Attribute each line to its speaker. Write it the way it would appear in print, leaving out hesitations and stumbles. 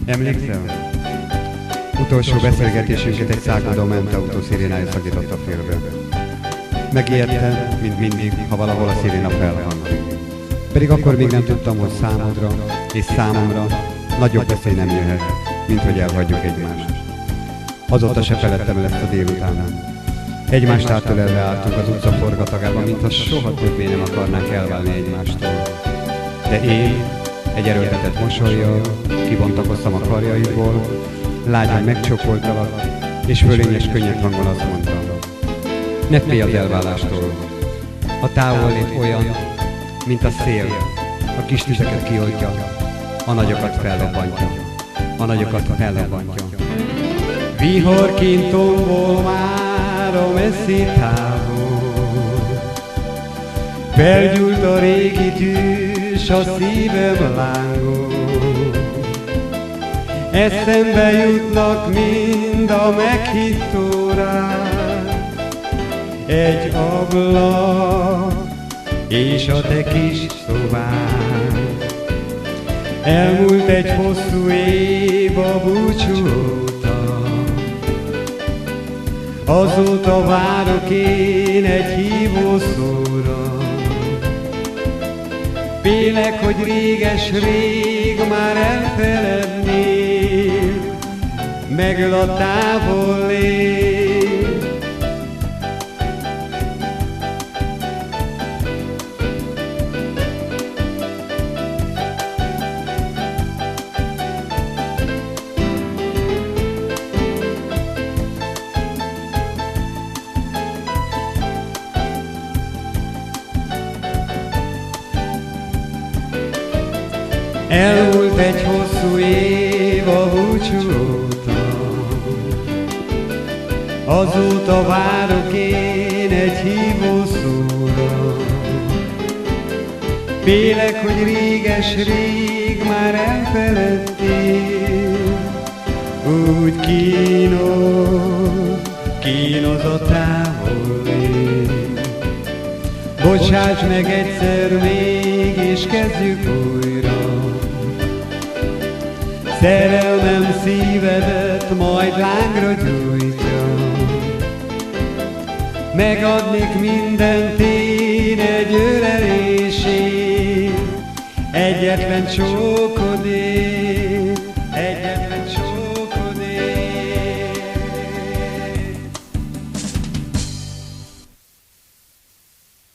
Speaker 1: Emlékszel? Utolsó beszélgetésünket egy száguldó mentaautó szirénája szakította félbe. Megijedtem, mint mindig, ha valahol a sziréna felhangzik. Pedig akkor még nem tudtam, hogy számodra és számomra nagyobb veszély nem jöhet, mint hogy elhagyjuk egymást. Azóta se feledtem el ezt a délutánát. Egymást átölelve álltunk az utca forgatagában, mintha soha többé nem akarnánk elválni egymástól. De én egy erőltetett mosollyal kibontakoztam a karjaidból, lágyan megcsókoltalak, és fölényes könnyed hangon azt mondtam: ne félj az elválástól. A távollét olyan, mint a szél, a kis tüzeket kioltja, a nagyokat fellobbantja, a nagyokat fellobbantja. Vihorként tombol már a messzi távol, felgyújt a régi tűz, a szívem lángol. Eszembe jutnak mind a meghitt órák, egy ablak és a te kis szobád. Elmúlt egy hosszú év a búcsú óta, azóta várok én egy hívószóra. Félek, hogy réges-rég már elfelednél, megöl a távol lét. Elmúlt egy hosszú év a búcsú óta, azóta várok én egy hívószóra. Félek, hogy réges-rég már elfeledtél, úgy kínoz a távollét. Bocsáss meg egyszer még, és kezdjük újra. Szerelmem szívedet majd lángra gyújtja. Megadnék mindent én egy ölelésért, egyetlen csókodért.